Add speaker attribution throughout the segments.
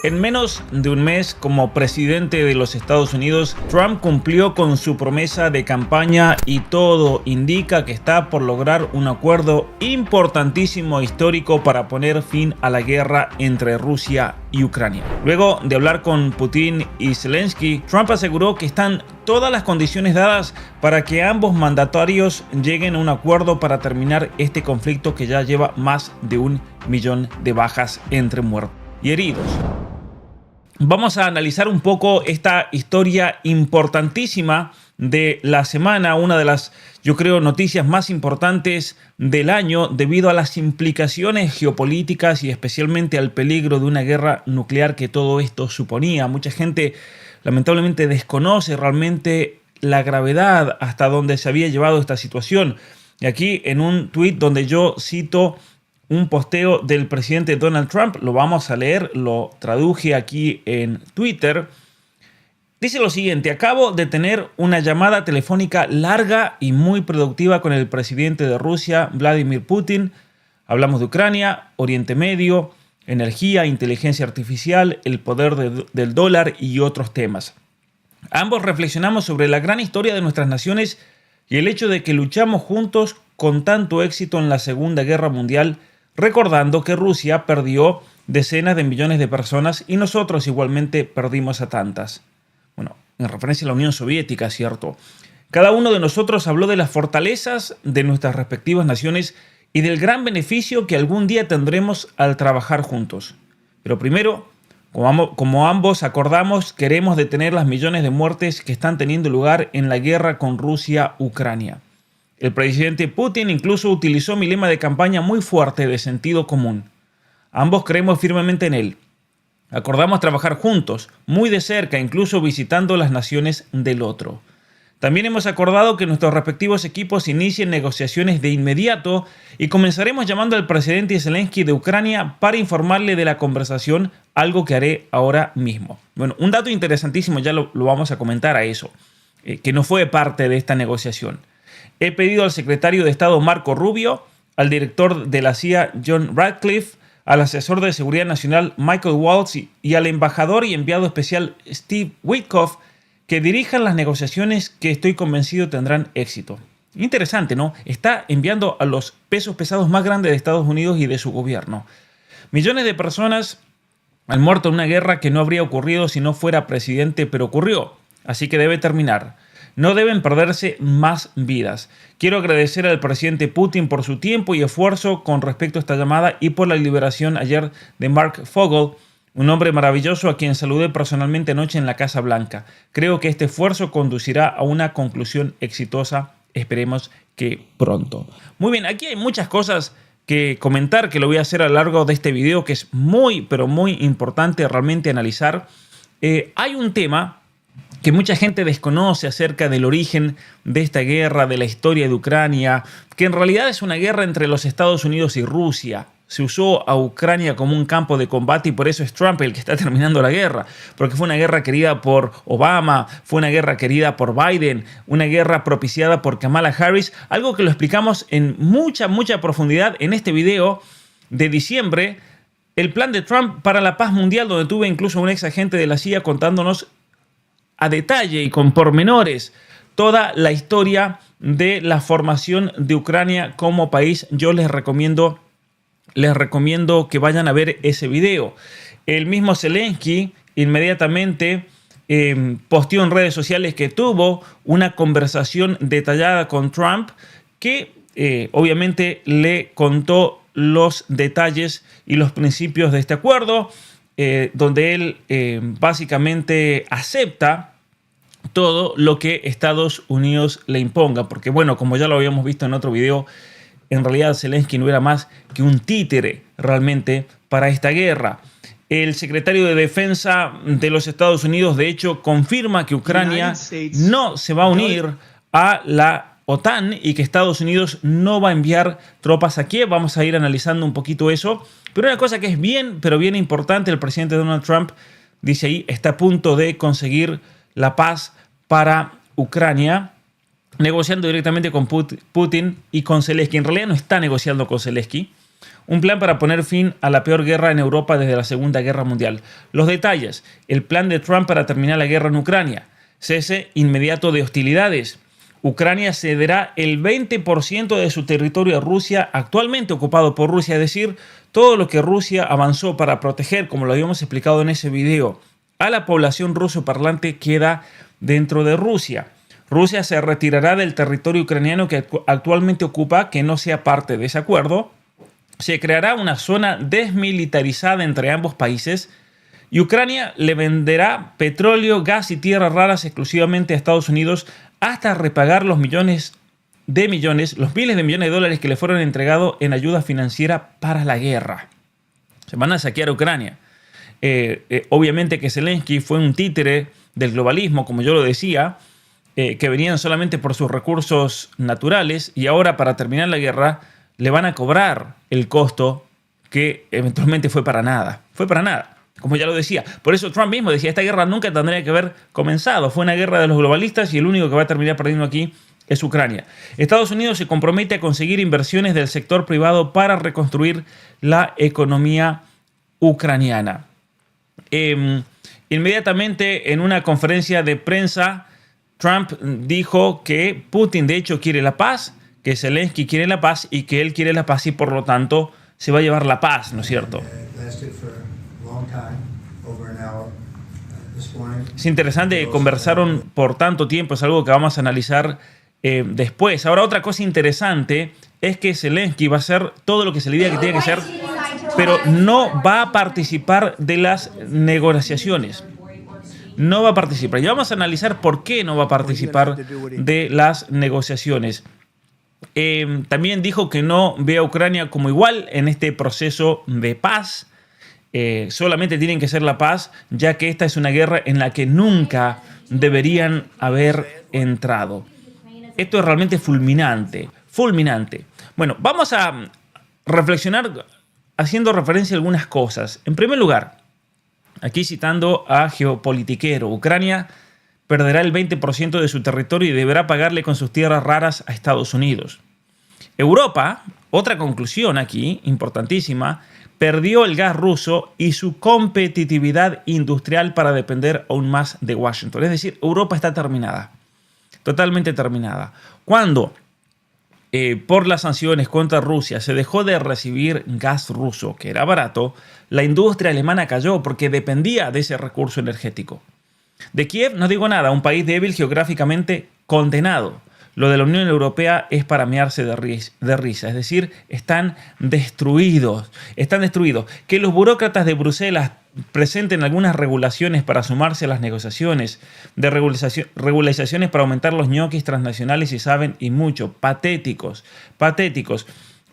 Speaker 1: En menos de un mes como presidente de los Estados Unidos, Trump cumplió con su promesa de campaña y todo indica que está por lograr un acuerdo importantísimo e histórico para poner fin a la guerra entre Rusia y Ucrania. Luego de hablar con Putin y Zelensky, Trump aseguró que están todas las condiciones dadas para que ambos mandatarios lleguen a un acuerdo para terminar este conflicto que ya lleva más de 1 millón de bajas entre muertos y heridos. Vamos a analizar un poco esta historia importantísima de la semana, una de las, yo creo, noticias más importantes del año debido a las implicaciones geopolíticas y especialmente al peligro de una guerra nuclear que todo esto suponía. Mucha gente lamentablemente desconoce realmente la gravedad hasta donde se había llevado esta situación. Y aquí en un tuit donde yo cito un posteo del presidente Donald Trump, lo vamos a leer, lo traduje aquí en Twitter. Dice lo siguiente: acabo de tener una llamada telefónica larga y muy productiva con el presidente de Rusia, Vladimir Putin. Hablamos de Ucrania, Oriente Medio, energía, inteligencia artificial, el poder del dólar y otros temas. Ambos reflexionamos sobre la gran historia de nuestras naciones y el hecho de que luchamos juntos con tanto éxito en la Segunda Guerra Mundial, recordando que Rusia perdió decenas de millones de personas y nosotros igualmente perdimos a tantas. Bueno, en referencia a la Unión Soviética, ¿cierto? Cada uno de nosotros habló de las fortalezas de nuestras respectivas naciones y del gran beneficio que algún día tendremos al trabajar juntos. Pero primero, como ambos acordamos, queremos detener las millones de muertes que están teniendo lugar en la guerra con Rusia-Ucrania. El presidente Putin incluso utilizó mi lema de campaña muy fuerte de sentido común. Ambos creemos firmemente en él. Acordamos trabajar juntos, muy de cerca, incluso visitando las naciones del otro. También hemos acordado que nuestros respectivos equipos inicien negociaciones de inmediato y comenzaremos llamando al presidente Zelensky de Ucrania para informarle de la conversación, algo que haré ahora mismo. Bueno, un dato interesantísimo, ya lo vamos a comentar a eso, que no fue parte de esta negociación. He pedido al secretario de Estado Marco Rubio, al director de la CIA John Ratcliffe, al asesor de seguridad nacional Michael Waltz y al embajador y enviado especial Steve Witkoff que dirijan las negociaciones que estoy convencido tendrán éxito. Interesante, ¿no? Está enviando a los pesos pesados más grandes de Estados Unidos y de su gobierno. Millones de personas han muerto en una guerra que no habría ocurrido si no fuera presidente, pero ocurrió. Así que debe terminar. No deben perderse más vidas. Quiero agradecer al presidente Putin por su tiempo y esfuerzo con respecto a esta llamada y por la liberación ayer de Mark Fogel, un hombre maravilloso a quien saludé personalmente anoche en la Casa Blanca. Creo que este esfuerzo conducirá a una conclusión exitosa. Esperemos que pronto. Muy bien, aquí hay muchas cosas que comentar que lo voy a hacer a lo largo de este video que es muy, pero muy importante realmente analizar. Hay un tema que mucha gente desconoce acerca del origen de esta guerra, de la historia de Ucrania, que en realidad es una guerra entre los Estados Unidos y Rusia. Se usó a Ucrania como un campo de combate y por eso es Trump el que está terminando la guerra, porque fue una guerra querida por Obama, fue una guerra querida por Biden, una guerra propiciada por Kamala Harris, algo que lo explicamos en mucha profundidad en este video de diciembre, el plan de Trump para la paz mundial, donde tuve incluso un ex agente de la CIA contándonos a detalle y con pormenores toda la historia de la formación de Ucrania como país. Yo les recomiendo que vayan a ver ese video. El mismo Zelensky inmediatamente posteó en redes sociales que tuvo una conversación detallada con Trump que obviamente le contó los detalles y los principios de este acuerdo, donde él básicamente acepta todo lo que Estados Unidos le imponga. Porque bueno, como ya lo habíamos visto en otro video, en realidad Zelensky no era más que un títere realmente para esta guerra. El secretario de Defensa de los Estados Unidos, de hecho, confirma que Ucrania no se va a unir a la OTAN y que Estados Unidos no va a enviar tropas a Kiev. Vamos a ir analizando un poquito eso. Pero una cosa que es bien importante, el presidente Donald Trump dice ahí, está a punto de conseguir la paz para Ucrania, negociando directamente con Putin y con Zelensky. En realidad no está negociando con Zelensky, Un plan para poner fin a la peor guerra en Europa desde la Segunda Guerra Mundial. Los detalles. El plan de Trump para terminar la guerra en Ucrania. Cese inmediato de hostilidades. Ucrania cederá el 20% de su territorio a Rusia, actualmente ocupado por Rusia, es decir, todo lo que Rusia avanzó para proteger, como lo habíamos explicado en ese video, a la población ruso parlante queda dentro de Rusia. Rusia se retirará del territorio ucraniano que actualmente ocupa, que no sea parte de ese acuerdo. Se creará una zona desmilitarizada entre ambos países y Ucrania le venderá petróleo, gas y tierras raras exclusivamente a Estados Unidos hasta repagar los miles de millones de dólares que le fueron entregados en ayuda financiera para la guerra. Se van a saquear a Ucrania. Obviamente que Zelensky fue un títere del globalismo, como yo lo decía, que venían solamente por sus recursos naturales y ahora para terminar la guerra le van a cobrar el costo que eventualmente fue para nada. Fue para nada, como ya lo decía. Por eso Trump mismo decía, esta guerra nunca tendría que haber comenzado. Fue una guerra de los globalistas y el único que va a terminar perdiendo aquí es Ucrania. Estados Unidos se compromete a conseguir inversiones del sector privado para reconstruir la economía ucraniana. Inmediatamente en una conferencia de prensa, Trump dijo que Putin de hecho quiere la paz, que Zelensky quiere la paz y que él quiere la paz y por lo tanto se va a llevar la paz, ¿no es cierto? Es interesante que conversaron por tanto tiempo, es algo que vamos a analizar después. Ahora, otra cosa interesante es que Zelensky va a hacer todo lo que se le diga que tiene que hacer, pero no va a participar de las negociaciones. No va a participar. Y vamos a analizar por qué no va a participar de las negociaciones. También dijo que no ve a Ucrania como igual en este proceso de paz. Solamente tienen que ser la paz, ya que esta es una guerra en la que nunca deberían haber entrado. Esto es realmente fulminante, fulminante. Bueno, vamos a reflexionar haciendo referencia a algunas cosas. En primer lugar, aquí citando a Geopolitiquero, Ucrania perderá el 20% de su territorio y deberá pagarle con sus tierras raras a Estados Unidos. Europa, otra conclusión aquí, importantísima, perdió el gas ruso y su competitividad industrial para depender aún más de Washington. Es decir, Europa está terminada, totalmente terminada. Cuando por las sanciones contra Rusia se dejó de recibir gas ruso, que era barato, la industria alemana cayó porque dependía de ese recurso energético. De Kiev no digo nada, un país débil geográficamente condenado. Lo de la Unión Europea es para mearse de risa, es decir, están destruidos. Que los burócratas de Bruselas presenten algunas regulaciones para sumarse a las negociaciones, de regularizaciones para aumentar los ñoquis transnacionales y saben y mucho, patéticos.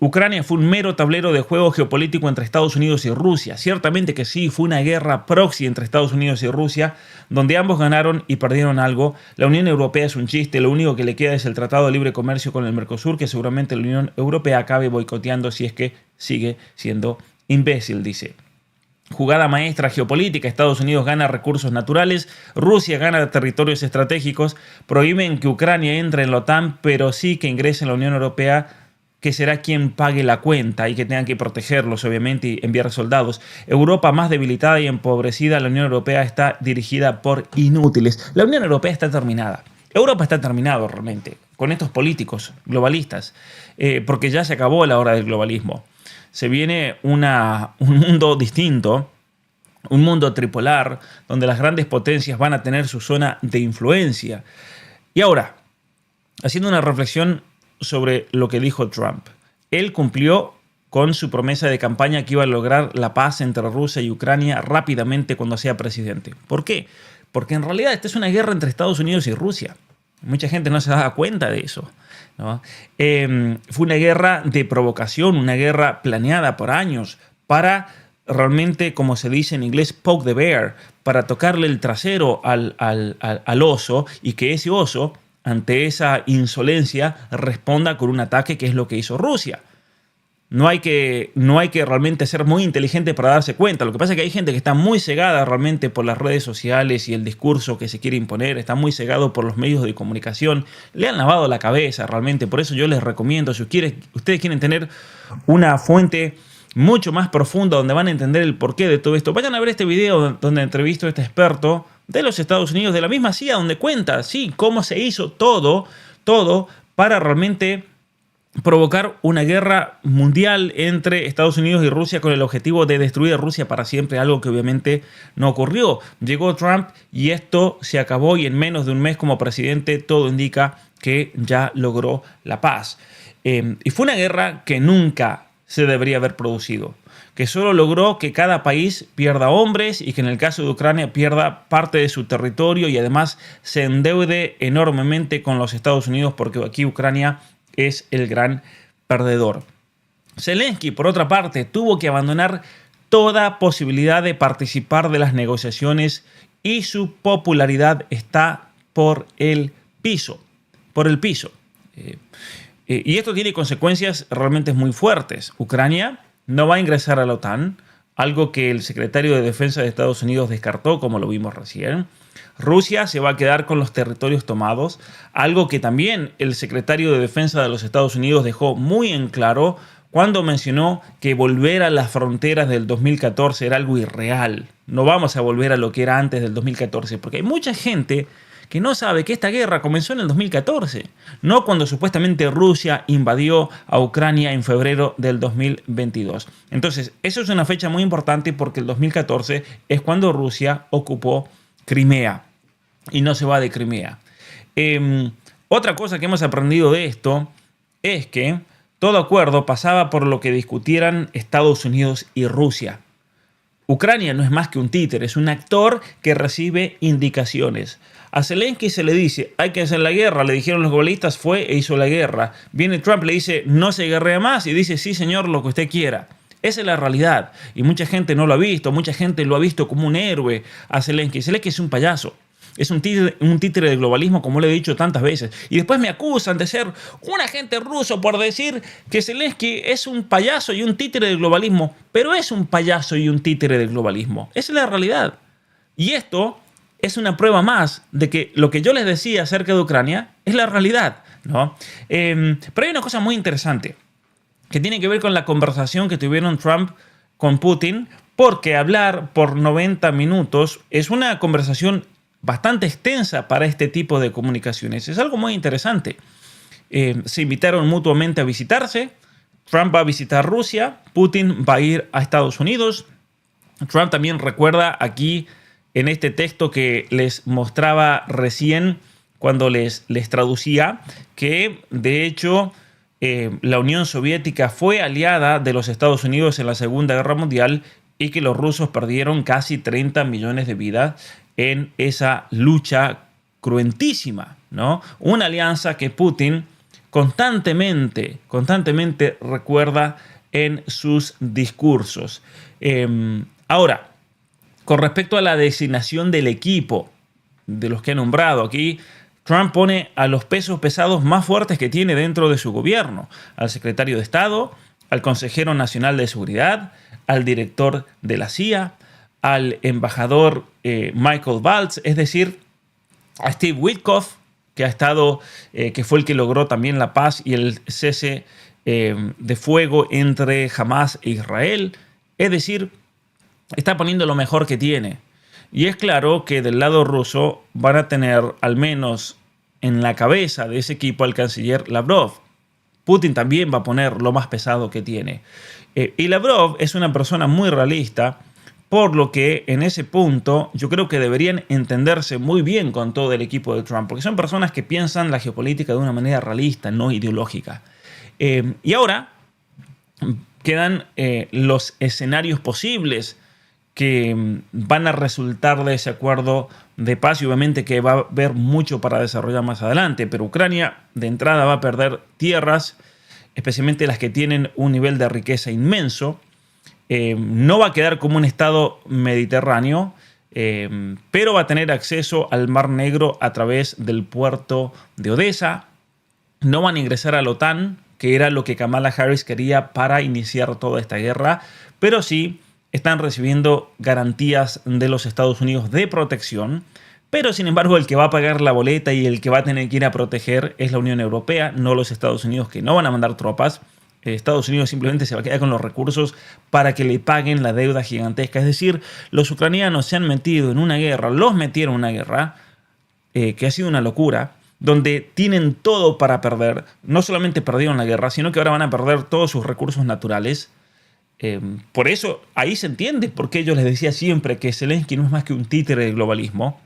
Speaker 1: Ucrania fue un mero tablero de juego geopolítico entre Estados Unidos y Rusia. Ciertamente que sí, fue una guerra proxy entre Estados Unidos y Rusia, donde ambos ganaron y perdieron algo. La Unión Europea es un chiste, lo único que le queda es el Tratado de Libre Comercio con el Mercosur, que seguramente la Unión Europea acabe boicoteando si es que sigue siendo imbécil, dice. Jugada maestra geopolítica, Estados Unidos gana recursos naturales, Rusia gana territorios estratégicos, prohíben que Ucrania entre en la OTAN, pero sí que ingrese en la Unión Europea, que será quien pague la cuenta y que tengan que protegerlos, obviamente, y enviar soldados. Europa más debilitada y empobrecida, la Unión Europea está dirigida por inútiles. La Unión Europea está terminada. Europa está terminado realmente con estos políticos globalistas, porque ya se acabó la hora del globalismo. Se viene un mundo distinto, un mundo tripolar, donde las grandes potencias van a tener su zona de influencia. Y ahora, haciendo una reflexión sobre lo que dijo Trump. Él cumplió con su promesa de campaña que iba a lograr la paz entre Rusia y Ucrania rápidamente cuando sea presidente. ¿Por qué? Porque en realidad esta es una guerra entre Estados Unidos y Rusia. Mucha gente no se da cuenta de eso, ¿no? Fue una guerra de provocación, una guerra planeada por años para realmente, como se dice en inglés, poke the bear, para tocarle el trasero al oso y que ese oso, ante esa insolencia, responda con un ataque, que es lo que hizo Rusia. No hay que realmente ser muy inteligente para darse cuenta. Lo que pasa es que hay gente que está muy cegada realmente por las redes sociales y el discurso que se quiere imponer. Está muy cegado por los medios de comunicación. Le han lavado la cabeza realmente. Por eso yo les recomiendo, si ustedes quieren tener una fuente mucho más profunda, donde van a entender el porqué de todo esto. Vayan a ver este video donde entrevisto a este experto de los Estados Unidos, de la misma CIA, donde cuenta, sí, cómo se hizo todo para realmente provocar una guerra mundial entre Estados Unidos y Rusia con el objetivo de destruir a Rusia para siempre, algo que obviamente no ocurrió. Llegó Trump y esto se acabó, y en menos de un mes como presidente todo indica que ya logró la paz. Y fue una guerra que nunca se debería haber producido, que solo logró que cada país pierda hombres y que en el caso de Ucrania pierda parte de su territorio y además se endeude enormemente con los Estados Unidos, porque aquí Ucrania es el gran perdedor. Zelensky, por otra parte, tuvo que abandonar toda posibilidad de participar de las negociaciones y su popularidad está por el piso. Y esto tiene consecuencias realmente muy fuertes. Ucrania no va a ingresar a la OTAN, algo que el secretario de Defensa de Estados Unidos descartó, como lo vimos recién. Rusia se va a quedar con los territorios tomados, algo que también el secretario de Defensa de los Estados Unidos dejó muy en claro cuando mencionó que volver a las fronteras del 2014 era algo irreal. No vamos a volver a lo que era antes del 2014, porque hay mucha gente que no sabe que esta guerra comenzó en el 2014, no cuando supuestamente Rusia invadió a Ucrania en febrero del 2022. Entonces, eso es una fecha muy importante porque el 2014 es cuando Rusia ocupó Crimea y no se va de Crimea. Otra cosa que hemos aprendido de esto es que todo acuerdo pasaba por lo que discutieran Estados Unidos y Rusia. Ucrania no es más que un títere, es un actor que recibe indicaciones. A Zelensky se le dice, hay que hacer la guerra, le dijeron los globalistas, fue e hizo la guerra. Viene Trump, le dice, no se guerrea más, y dice, sí señor, lo que usted quiera. Esa es la realidad, y mucha gente no lo ha visto, mucha gente lo ha visto como un héroe a Zelensky. Zelensky es un payaso. Es un títere del globalismo, como le he dicho tantas veces. Y después me acusan de ser un agente ruso por decir que Zelensky es un payaso y un títere del globalismo. Pero es un payaso y un títere del globalismo. Esa es la realidad. Y esto es una prueba más de que lo que yo les decía acerca de Ucrania es la realidad, ¿no? Pero hay una cosa muy interesante que tiene que ver con la conversación que tuvieron Trump con Putin, porque hablar por 90 minutos es una conversación bastante extensa para este tipo de comunicaciones. Es algo muy interesante. Se invitaron mutuamente a visitarse. Trump va a visitar Rusia, Putin va a ir a Estados Unidos. Trump también recuerda aquí en este texto que les mostraba recién cuando les traducía que de hecho la Unión Soviética fue aliada de los Estados Unidos en la Segunda Guerra Mundial y que los rusos perdieron casi 30 millones de vidas en esa lucha cruentísima, ¿no? Una alianza que Putin constantemente recuerda en sus discursos. Ahora, con respecto a la designación del equipo, de los que ha nombrado aquí, Trump pone a los pesos pesados más fuertes que tiene dentro de su gobierno, al secretario de Estado, al consejero nacional de seguridad, al director de la CIA, al embajador Michael Waltz, es decir, a Steve Witkoff, que fue el que logró también la paz y el cese de fuego entre Hamas e Israel. Es decir, está poniendo lo mejor que tiene. Y es claro que del lado ruso van a tener al menos en la cabeza de ese equipo al canciller Lavrov. Putin también va a poner lo más pesado que tiene. Y Lavrov es una persona muy realista, por lo que en ese punto yo creo que deberían entenderse muy bien con todo el equipo de Trump, porque son personas que piensan la geopolítica de una manera realista, no ideológica. Y ahora quedan los escenarios posibles que van a resultar de ese acuerdo de paz, y obviamente que va a haber mucho para desarrollar más adelante, pero Ucrania de entrada va a perder tierras, especialmente las que tienen un nivel de riqueza inmenso. No va a quedar como un estado mediterráneo, pero va a tener acceso al Mar Negro a través del puerto de Odessa. No van a ingresar a la OTAN, que era lo que Kamala Harris quería para iniciar toda esta guerra, pero sí están recibiendo garantías de los Estados Unidos de protección. Pero sin embargo el que va a pagar la boleta y el que va a tener que ir a proteger es la Unión Europea, no los Estados Unidos, que no van a mandar tropas. Estados Unidos simplemente se va a quedar con los recursos para que le paguen la deuda gigantesca. Es decir, los ucranianos se han metido en una guerra, los metieron en una guerra que ha sido una locura, donde tienen todo para perder. No solamente perdieron la guerra, sino que ahora van a perder todos sus recursos naturales. Por eso ahí se entiende por qué yo les decía siempre que Zelensky no es más que un títere del globalismo.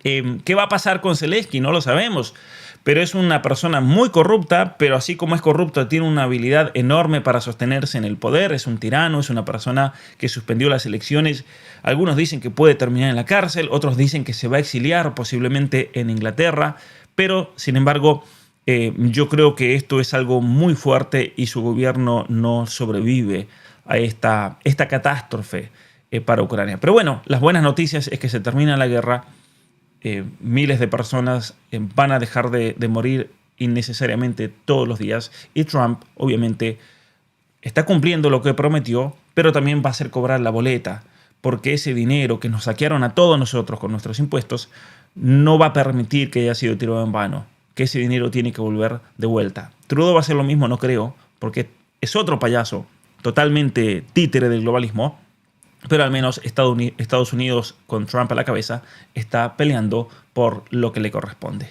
Speaker 1: ¿Qué va a pasar con Zelensky? No lo sabemos, pero es una persona muy corrupta, pero así como es corrupto tiene una habilidad enorme para sostenerse en el poder, es un tirano, es una persona que suspendió las elecciones. Algunos dicen que puede terminar en la cárcel, otros dicen que se va a exiliar posiblemente en Inglaterra, pero sin embargo yo creo que esto es algo muy fuerte y su gobierno no sobrevive a esta catástrofe para Ucrania. Pero bueno, las buenas noticias es que se termina la guerra. Miles de personas van a dejar de morir innecesariamente todos los días, y Trump obviamente está cumpliendo lo que prometió, pero también va a hacer cobrar la boleta, porque ese dinero que nos saquearon a todos nosotros con nuestros impuestos no va a permitir que haya sido tirado en vano, que ese dinero tiene que volver de vuelta. Trudeau va a hacer lo mismo, no creo, porque es otro payaso totalmente títere del globalismo. Pero al menos Estados Unidos, con Trump a la cabeza, está peleando por lo que le corresponde.